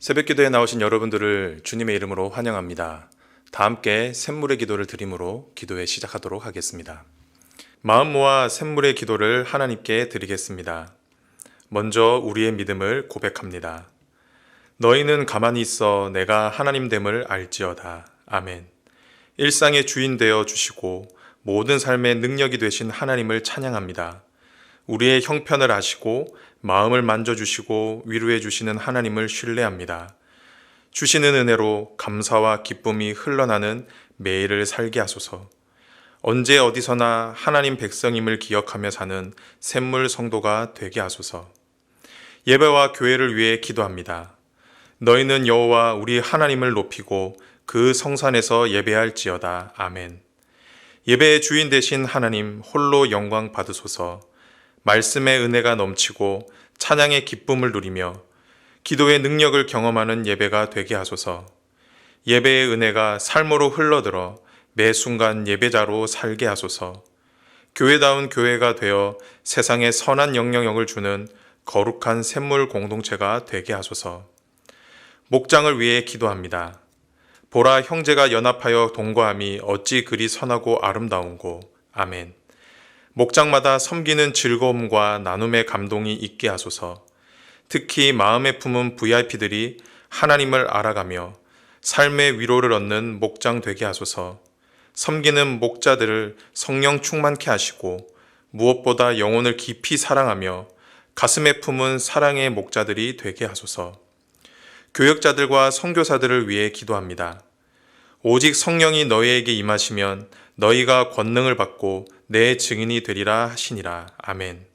새벽기도에 나오신 여러분들을 주님의 이름으로 환영합니다. 다 함께 샘물의 기도를 드림으로 기도에 시작하도록 하겠습니다. 마음 모아 샘물의 기도를 하나님께 드리겠습니다. 먼저 우리의 믿음을 고백합니다. 너희는 가만히 있어 내가 하나님됨을 알지어다. 아멘. 일상의 주인 되어 주시고 모든 삶의 능력이 되신 하나님을 찬양합니다. 우리의 형편을 아시고 마음을 만져주시고 위로해 주시는 하나님을 신뢰합니다. 주시는 은혜로 감사와 기쁨이 흘러나는 매일을 살게 하소서. 언제 어디서나 하나님 백성임을 기억하며 사는 샘물 성도가 되게 하소서. 예배와 교회를 위해 기도합니다. 너희는 여호와 우리 하나님을 높이고 그 성산에서 예배할지어다. 아멘. 예배의 주인 되신 하나님 홀로 영광 받으소서. 말씀의 은혜가 넘치고 찬양의 기쁨을 누리며 기도의 능력을 경험하는 예배가 되게 하소서. 예배의 은혜가 삶으로 흘러들어 매 순간 예배자로 살게 하소서. 교회다운 교회가 되어 세상에 선한 영향력을 주는 거룩한 샘물 공동체가 되게 하소서. 목장을 위해 기도합니다. 보라, 형제가 연합하여 동거함이 어찌 그리 선하고 아름다운고. 아멘. 목장마다 섬기는 즐거움과 나눔의 감동이 있게 하소서. 특히 마음에 품은 VIP들이 하나님을 알아가며 삶의 위로를 얻는 목장 되게 하소서. 섬기는 목자들을 성령 충만케 하시고 무엇보다 영혼을 깊이 사랑하며 가슴에 품은 사랑의 목자들이 되게 하소서. 교역자들과 선교사들을 위해 기도합니다. 오직 성령이 너희에게 임하시면 너희가 권능을 받고 내 증인이 되리라 하시니라. 아멘.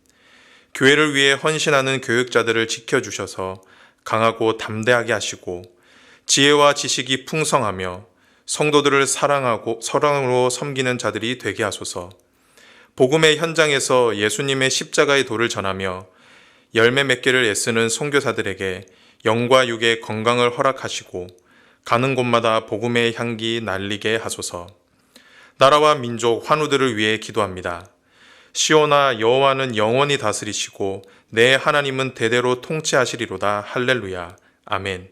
교회를 위해 헌신하는 교역자들을 지켜주셔서 강하고 담대하게 하시고 지혜와 지식이 풍성하며 성도들을 사랑으로 섬기는 자들이 되게 하소서. 복음의 현장에서 예수님의 십자가의 도를 전하며 열매 맺기를 애쓰는 선교사들에게 영과 육의 건강을 허락하시고 가는 곳마다 복음의 향기 날리게 하소서. 나라와 민족, 환우들을 위해 기도합니다. 시온아, 여호와는 영원히 다스리시고 내 하나님은 대대로 통치하시리로다. 할렐루야. 아멘.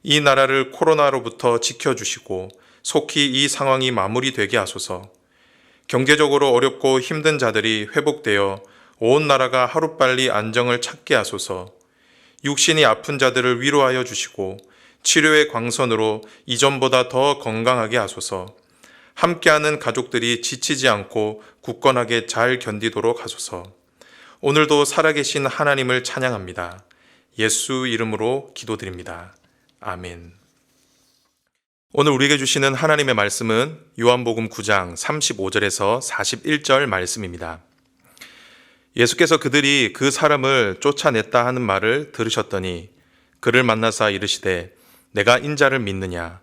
이 나라를 코로나로부터 지켜주시고 속히 이 상황이 마무리되게 하소서. 경제적으로 어렵고 힘든 자들이 회복되어 온 나라가 하루빨리 안정을 찾게 하소서. 육신이 아픈 자들을 위로하여 주시고 치료의 광선으로 이전보다 더 건강하게 하소서. 함께하는 가족들이 지치지 않고 굳건하게 잘 견디도록 하소서. 오늘도 살아계신 하나님을 찬양합니다. 예수 이름으로 기도드립니다. 아멘. 오늘 우리에게 주시는 하나님의 말씀은 요한복음 9장 35절에서 41절 말씀입니다. 예수께서 그들이 그 사람을 쫓아냈다 하는 말을 들으셨더니 그를 만나사 이르시되 내가 인자를 믿느냐?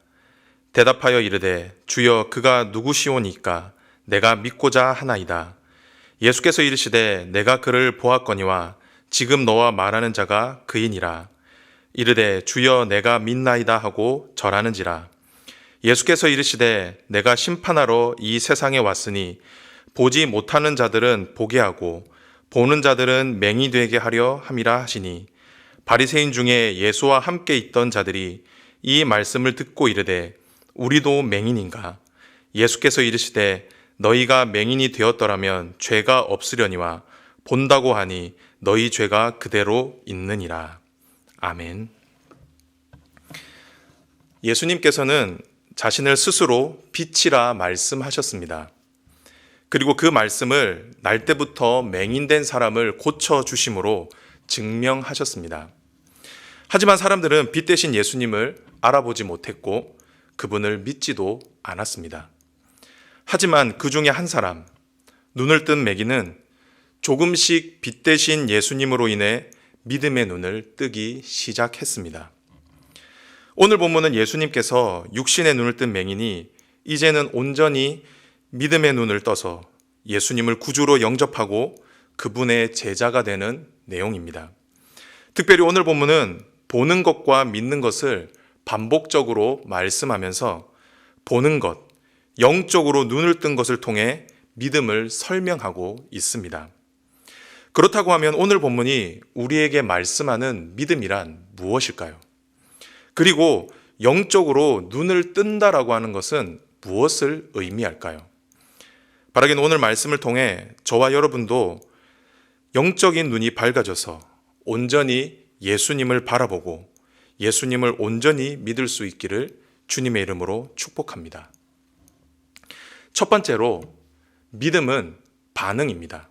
대답하여 이르되 주여 그가 누구시오니까 내가 믿고자 하나이다. 예수께서 이르시되 내가 그를 보았거니와 지금 너와 말하는 자가 그이니라. 이르되 주여 내가 믿나이다 하고 절하는지라. 예수께서 이르시되 내가 심판하러 이 세상에 왔으니 보지 못하는 자들은 보게 하고 보는 자들은 맹이 되게 하려 함이라 하시니 바리새인 중에 예수와 함께 있던 자들이 이 말씀을 듣고 이르되 우리도 맹인인가? 예수께서 이르시되 너희가 맹인이 되었더라면 죄가 없으려니와 본다고 하니 너희 죄가 그대로 있느니라. 아멘. 예수님께서는 자신을 스스로 빛이라 말씀하셨습니다. 그리고 그 말씀을 날 때부터 맹인된 사람을 고쳐주심으로 증명하셨습니다. 하지만 사람들은 빛 대신 예수님을 알아보지 못했고 그분을 믿지도 않았습니다. 하지만 그 중에 한 사람, 눈을 뜬 매기는 조금씩 빛 대신 예수님으로 인해 믿음의 눈을 뜨기 시작했습니다. 오늘 본문은 예수님께서 육신의 눈을 뜬 맹인이 이제는 온전히 믿음의 눈을 떠서 예수님을 구주로 영접하고 그분의 제자가 되는 내용입니다. 특별히 오늘 본문은 보는 것과 믿는 것을 반복적으로 말씀하면서 보는 것, 영적으로 눈을 뜬 것을 통해 믿음을 설명하고 있습니다. 그렇다고 하면 오늘 본문이 우리에게 말씀하는 믿음이란 무엇일까요? 그리고 영적으로 눈을 뜬다라고 하는 것은 무엇을 의미할까요? 바라기는 오늘 말씀을 통해 저와 여러분도 영적인 눈이 밝아져서 온전히 예수님을 바라보고 예수님을 온전히 믿을 수 있기를 주님의 이름으로 축복합니다. 첫 번째로 믿음은 반응입니다.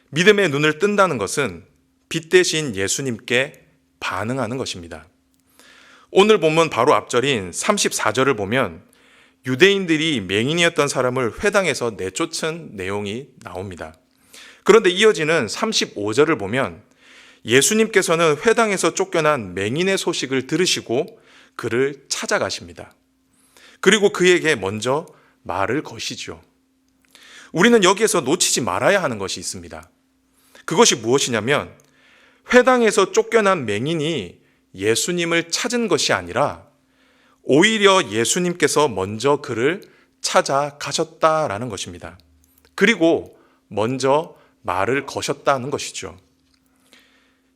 믿음의 눈을 뜬다는 것은 빛 대신 예수님께 반응하는 것입니다. 오늘 본문 바로 앞절인 34절을 보면 유대인들이 맹인이었던 사람을 회당에서 내쫓은 내용이 나옵니다. 그런데 이어지는 35절을 보면 예수님께서는 회당에서 쫓겨난 맹인의 소식을 들으시고 그를 찾아가십니다. 그리고 그에게 먼저 말을 거시죠. 우리는 여기에서 놓치지 말아야 하는 것이 있습니다. 그것이 무엇이냐면 회당에서 쫓겨난 맹인이 예수님을 찾은 것이 아니라 오히려 예수님께서 먼저 그를 찾아가셨다라는 것입니다. 그리고 먼저 말을 거셨다는 것이죠.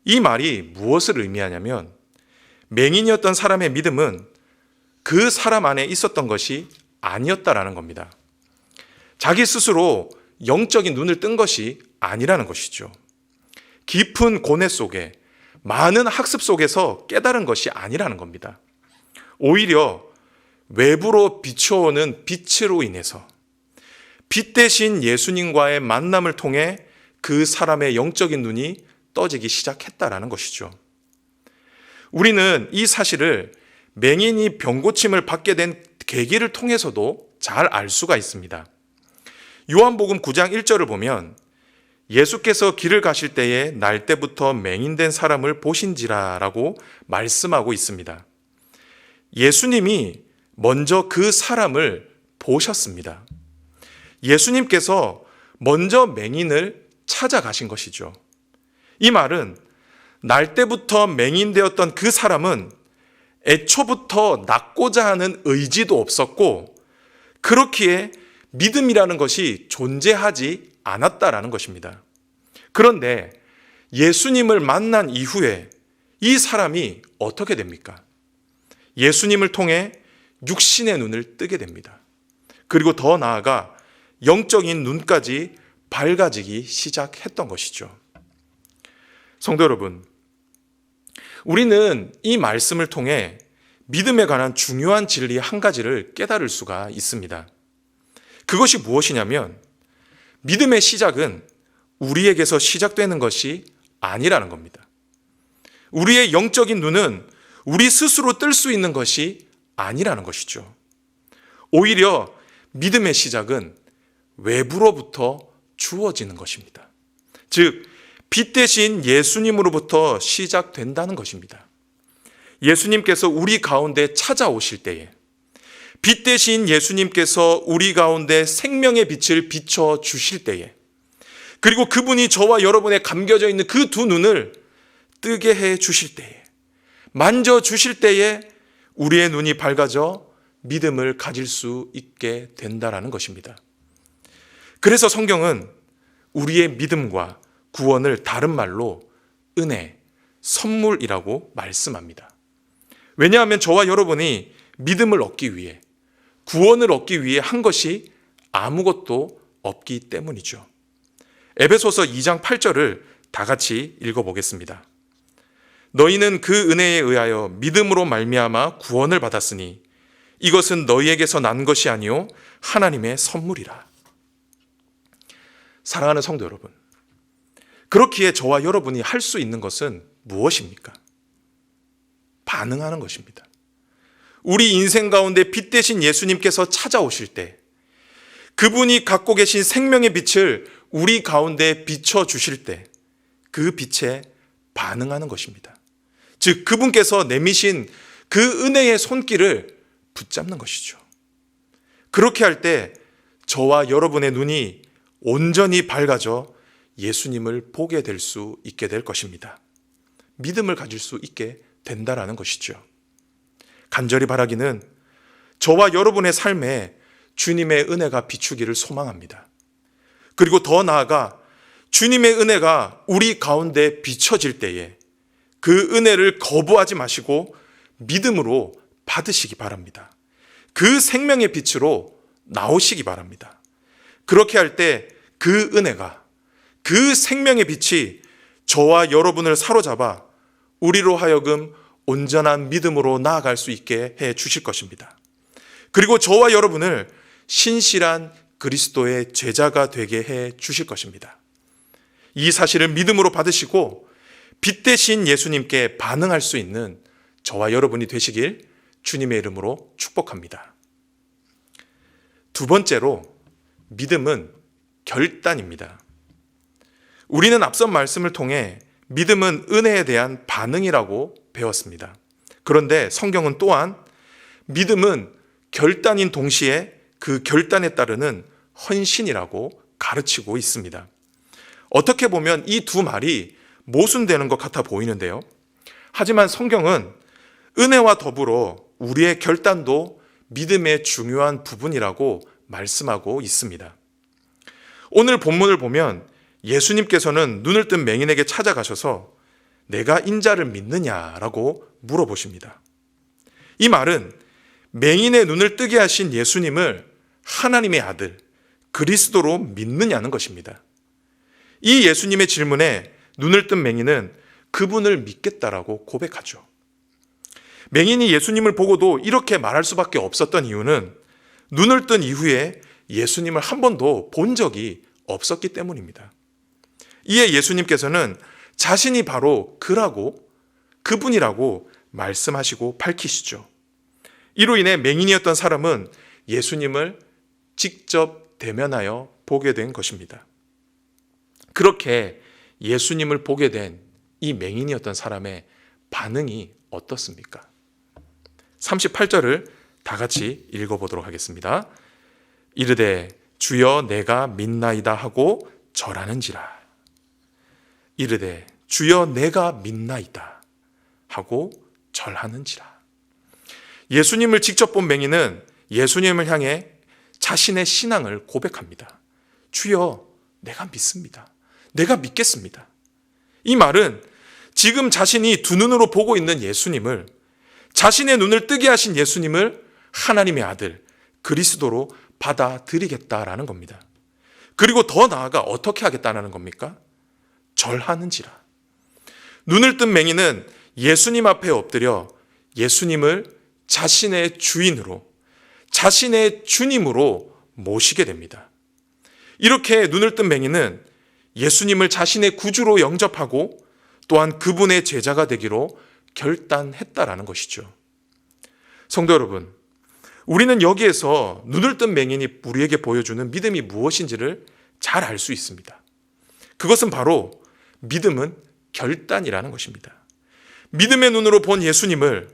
이 말이 무엇을 의미하냐면 맹인이었던 사람의 믿음은 그 사람 안에 있었던 것이 아니었다라는 겁니다. 자기 스스로 영적인 눈을 뜬 것이 아니라는 것이죠. 깊은 고뇌 속에 많은 학습 속에서 깨달은 것이 아니라는 겁니다. 오히려 외부로 비춰오는 빛으로 인해서 빛 대신 예수님과의 만남을 통해 그 사람의 영적인 눈이 떠지기 시작했다라는 것이죠. 우리는 이 사실을 맹인이 병고침을 받게 된 계기를 통해서도 잘 알 수가 있습니다. 요한복음 9장 1절을 보면 예수께서 길을 가실 때에 날 때부터 맹인된 사람을 보신지라라고 말씀하고 있습니다. 예수님이 먼저 그 사람을 보셨습니다. 예수님께서 먼저 맹인을 찾아가신 것이죠. 이 말은 날 때부터 맹인되었던 그 사람은 애초부터 낫고자 하는 의지도 없었고 그렇기에 믿음이라는 것이 존재하지 않았다라는 것입니다. 그런데 예수님을 만난 이후에 이 사람이 어떻게 됩니까? 예수님을 통해 육신의 눈을 뜨게 됩니다. 그리고 더 나아가 영적인 눈까지 밝아지기 시작했던 것이죠. 성도 여러분, 우리는 이 말씀을 통해 믿음에 관한 중요한 진리 한 가지를 깨달을 수가 있습니다. 그것이 무엇이냐면 믿음의 시작은 우리에게서 시작되는 것이 아니라는 겁니다. 우리의 영적인 눈은 우리 스스로 뜰 수 있는 것이 아니라는 것이죠. 오히려 믿음의 시작은 외부로부터 주어지는 것입니다. 즉, 빛 대신 예수님으로부터 시작된다는 것입니다. 예수님께서 우리 가운데 찾아오실 때에 빛 대신 예수님께서 우리 가운데 생명의 빛을 비춰 주실 때에 그리고 그분이 저와 여러분의 감겨져 있는 그 두 눈을 뜨게 해 주실 때에 만져 주실 때에 우리의 눈이 밝아져 믿음을 가질 수 있게 된다라는 것입니다. 그래서 성경은 우리의 믿음과 구원을 다른 말로 은혜, 선물이라고 말씀합니다. 왜냐하면 저와 여러분이 믿음을 얻기 위해 구원을 얻기 위해 한 것이 아무것도 없기 때문이죠. 에베소서 2장 8절을 다 같이 읽어보겠습니다. 너희는 그 은혜에 의하여 믿음으로 말미암아 구원을 받았으니 이것은 너희에게서 난 것이 아니요 하나님의 선물이라. 사랑하는 성도 여러분, 그렇기에 저와 여러분이 할 수 있는 것은 무엇입니까? 반응하는 것입니다. 우리 인생 가운데 빛 대신 예수님께서 찾아오실 때 그분이 갖고 계신 생명의 빛을 우리 가운데 비춰주실 때 그 빛에 반응하는 것입니다. 즉 그분께서 내미신 그 은혜의 손길을 붙잡는 것이죠. 그렇게 할 때 저와 여러분의 눈이 온전히 밝아져 예수님을 보게 될 수 있게 될 것입니다. 믿음을 가질 수 있게 된다라는 것이죠. 간절히 바라기는 저와 여러분의 삶에 주님의 은혜가 비추기를 소망합니다. 그리고 더 나아가 주님의 은혜가 우리 가운데 비춰질 때에 그 은혜를 거부하지 마시고 믿음으로 받으시기 바랍니다. 그 생명의 빛으로 나오시기 바랍니다. 그렇게 할 때 그 은혜가, 그 생명의 빛이 저와 여러분을 사로잡아 우리로 하여금 온전한 믿음으로 나아갈 수 있게 해 주실 것입니다. 그리고 저와 여러분을 신실한 그리스도의 제자가 되게 해 주실 것입니다. 이 사실을 믿음으로 받으시고 빛 대신 예수님께 반응할 수 있는 저와 여러분이 되시길 주님의 이름으로 축복합니다. 두 번째로, 믿음은 결단입니다. 우리는 앞선 말씀을 통해 믿음은 은혜에 대한 반응이라고 배웠습니다. 그런데 성경은 또한 믿음은 결단인 동시에 그 결단에 따르는 헌신이라고 가르치고 있습니다. 어떻게 보면 이 두 말이 모순되는 것 같아 보이는데요. 하지만 성경은 은혜와 더불어 우리의 결단도 믿음의 중요한 부분이라고 말씀하고 있습니다. 오늘 본문을 보면 예수님께서는 눈을 뜬 맹인에게 찾아가셔서 내가 인자를 믿느냐라고 물어보십니다. 이 말은 맹인의 눈을 뜨게 하신 예수님을 하나님의 아들 그리스도로 믿느냐는 것입니다. 이 예수님의 질문에 눈을 뜬 맹인은 그분을 믿겠다라고 고백하죠. 맹인이 예수님을 보고도 이렇게 말할 수밖에 없었던 이유는 눈을 뜬 이후에 예수님을 한 번도 본 적이 없었기 때문입니다. 이에 예수님께서는 자신이 바로 그분이라고 말씀하시고 밝히시죠. 이로 인해 맹인이었던 사람은 예수님을 직접 대면하여 보게 된 것입니다. 그렇게 예수님을 보게 된 이 맹인이었던 사람의 반응이 어떻습니까? 38절을 다 같이 읽어보도록 하겠습니다. 이르되 주여 내가 믿나이다 하고 절하는지라. 이르되 주여 내가 믿나이다 하고 절하는지라. 예수님을 직접 본 맹인은 예수님을 향해 자신의 신앙을 고백합니다. 주여 내가 믿습니다. 내가 믿겠습니다. 이 말은 지금 자신이 두 눈으로 보고 있는 예수님을, 자신의 눈을 뜨게 하신 예수님을 하나님의 아들 그리스도로 받아들이겠다라는 겁니다. 그리고 더 나아가 어떻게 하겠다는 겁니까? 절하는지라. 눈을 뜬 맹인은 예수님 앞에 엎드려 예수님을 자신의 주인으로, 자신의 주님으로 모시게 됩니다. 이렇게 눈을 뜬 맹인은 예수님을 자신의 구주로 영접하고 또한 그분의 제자가 되기로 결단했다라는 것이죠. 성도 여러분, 우리는 여기에서 눈을 뜬 맹인이 우리에게 보여주는 믿음이 무엇인지를 잘 알 수 있습니다. 그것은 바로 믿음은 결단이라는 것입니다. 믿음의 눈으로 본 예수님을,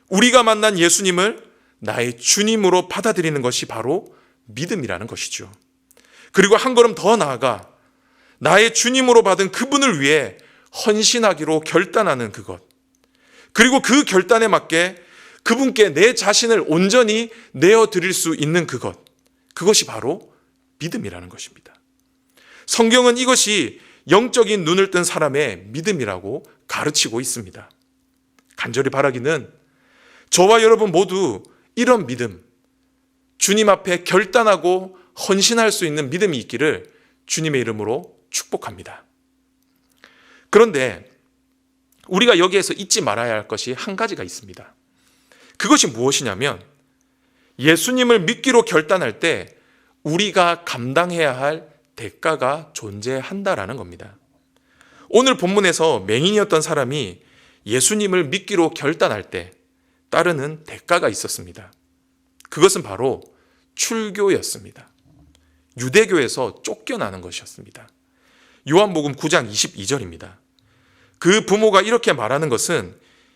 우리가 만난 예수님을 나의 주님으로 받아들이는 것이 바로 믿음이라는 것이죠. 그리고 한 걸음 더 나아가 나의 주님으로 받은 그분을 위해 헌신하기로 결단하는 그것, 그리고 그 결단에 맞게 그분께 내 자신을 온전히 내어드릴 수 있는 그것이 바로 믿음이라는 것입니다. 성경은 이것이 영적인 눈을 뜬 사람의 믿음이라고 가르치고 있습니다. 간절히 바라기는 저와 여러분 모두 이런 믿음, 주님 앞에 결단하고 헌신할 수 있는 믿음이 있기를 주님의 이름으로 축복합니다. 그런데 우리가 여기에서 잊지 말아야 할 것이 한 가지가 있습니다. 그것이 무엇이냐면 예수님을 믿기로 결단할 때 우리가 감당해야 할 대가가 존재한다라는 겁니다. 오늘 본문에서 맹인이었던 사람이 예수님을 믿기로 결단할 때 따르는 대가가 있었습니다. 그것은 바로 출교였습니다. 유대교에서 쫓겨나는 것이었습니다. 요한복음 9장 22절입니다. 그 부모가 이렇게 말하는 것은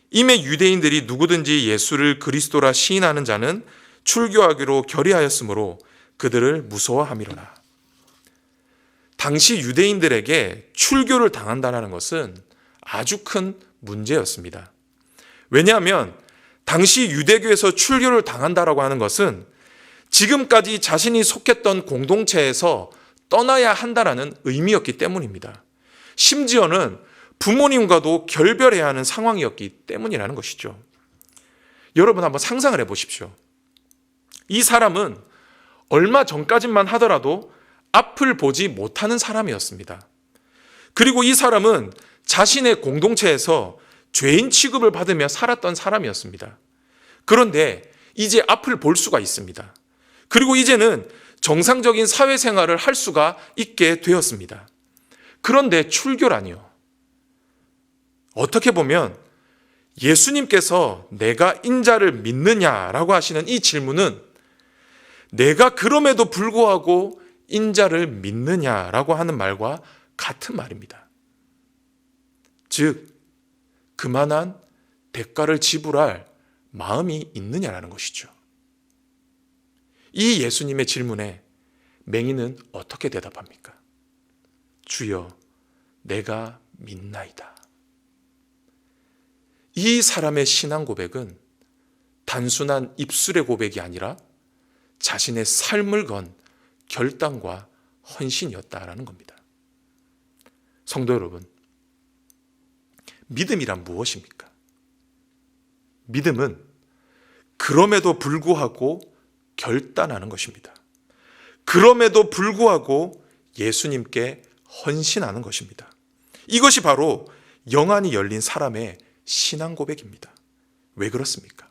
이미 유대인들이 누구든지 예수를 그리스도라 시인하는 자는 출교하기로 결의하였으므로 그들을 무서워함이로라. 당시 유대인들에게 출교를 당한다는 것은 아주 큰 문제였습니다. 왜냐하면 당시 유대교에서 출교를 당한다라고 하는 것은 지금까지 자신이 속했던 공동체에서 떠나야 한다라는 의미였기 때문입니다. 심지어는 부모님과도 결별해야 하는 상황이었기 때문이라는 것이죠. 여러분 한번 상상을 해보십시오. 이 사람은 얼마 전까지만 하더라도 앞을 보지 못하는 사람이었습니다. 그리고 이 사람은 자신의 공동체에서 죄인 취급을 받으며 살았던 사람이었습니다. 그런데 이제 앞을 볼 수가 있습니다. 그리고 이제는 정상적인 사회생활을 할 수가 있게 되었습니다. 그런데 출교라니요. 어떻게 보면 예수님께서 내가 인자를 믿느냐라고 하시는 이 질문은 내가 그럼에도 불구하고 인자를 믿느냐라고 하는 말과 같은 말입니다. 즉, 그만한 대가를 지불할 마음이 있느냐라는 것이죠. 이 예수님의 질문에 맹인은 어떻게 대답합니까? 주여, 내가 믿나이다. 이 사람의 신앙 고백은 단순한 입술의 고백이 아니라 자신의 삶을 건 결단과 헌신이었다라는 겁니다. 성도 여러분, 믿음이란 무엇입니까? 믿음은 그럼에도 불구하고 결단하는 것입니다. 그럼에도 불구하고 예수님께 헌신하는 것입니다. 이것이 바로 영안이 열린 사람의 신앙 고백입니다. 왜 그렇습니까?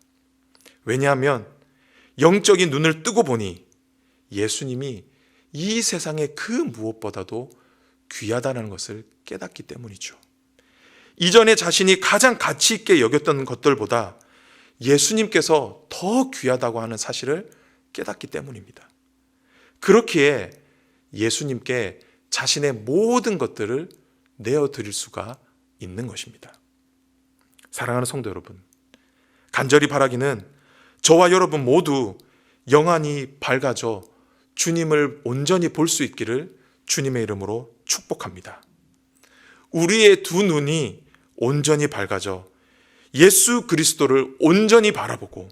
왜냐하면 영적인 눈을 뜨고 보니 예수님이 이 세상의 그 무엇보다도 귀하다는 것을 깨닫기 때문이죠. 이전에 자신이 가장 가치 있게 여겼던 것들보다 예수님께서 더 귀하다고 하는 사실을 깨닫기 때문입니다. 그렇기에 예수님께 자신의 모든 것들을 내어드릴 수가 있는 것입니다. 사랑하는 성도 여러분, 간절히 바라기는 저와 여러분 모두 영안이 밝아져 주님을 온전히 볼 수 있기를 주님의 이름으로 축복합니다. 우리의 두 눈이 온전히 밝아져 예수 그리스도를 온전히 바라보고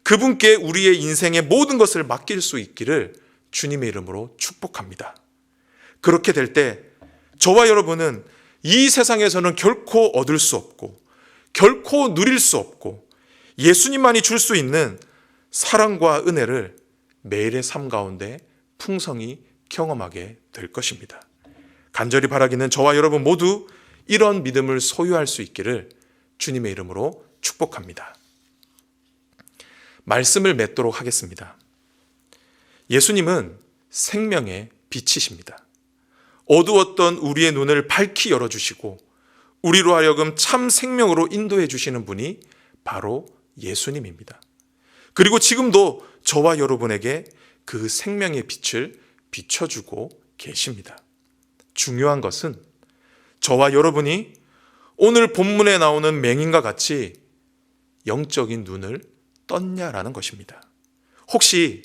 그분께 우리의 인생의 모든 것을 맡길 수 있기를 주님의 이름으로 축복합니다. 그렇게 될 때 저와 여러분은 이 세상에서는 결코 얻을 수 없고 결코 누릴 수 없고 예수님만이 줄 수 있는 사랑과 은혜를 매일의 삶 가운데 풍성히 경험하게 될 것입니다. 간절히 바라기는 저와 여러분 모두 이런 믿음을 소유할 수 있기를 주님의 이름으로 축복합니다. 말씀을 맺도록 하겠습니다. 예수님은 생명의 빛이십니다. 어두웠던 우리의 눈을 밝히 열어주시고 우리로 하여금 참 생명으로 인도해 주시는 분이 바로 예수님입니다. 그리고 지금도 저와 여러분에게 그 생명의 빛을 비춰주고 계십니다. 중요한 것은 저와 여러분이 오늘 본문에 나오는 맹인과 같이 영적인 눈을 떴냐라는 것입니다. 혹시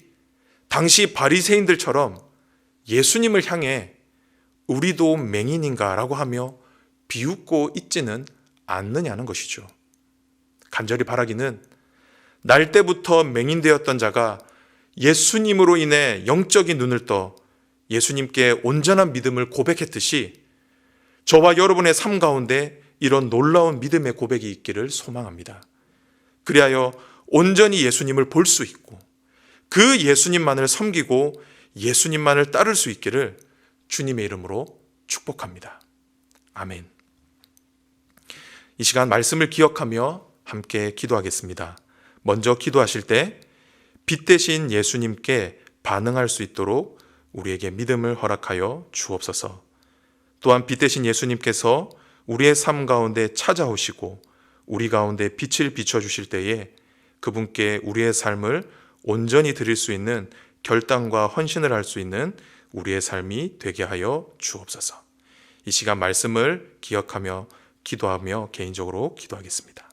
당시 바리새인들처럼 예수님을 향해 우리도 맹인인가라고 하며 비웃고 있지는 않느냐는 것이죠. 간절히 바라기는 날 때부터 맹인되었던 자가 예수님으로 인해 영적인 눈을 떠 예수님께 온전한 믿음을 고백했듯이 저와 여러분의 삶 가운데 이런 놀라운 믿음의 고백이 있기를 소망합니다. 그리하여 온전히 예수님을 볼 수 있고 그 예수님만을 섬기고 예수님만을 따를 수 있기를 주님의 이름으로 축복합니다. 아멘. 이 시간 말씀을 기억하며 함께 기도하겠습니다. 먼저 기도하실 때 빛 대신 예수님께 반응할 수 있도록 우리에게 믿음을 허락하여 주옵소서. 또한 빛 대신 예수님께서 우리의 삶 가운데 찾아오시고 우리 가운데 빛을 비춰주실 때에 그분께 우리의 삶을 온전히 드릴 수 있는 결단과 헌신을 할 수 있는 우리의 삶이 되게 하여 주옵소서. 이 시간 말씀을 기억하며 기도하며 개인적으로 기도하겠습니다.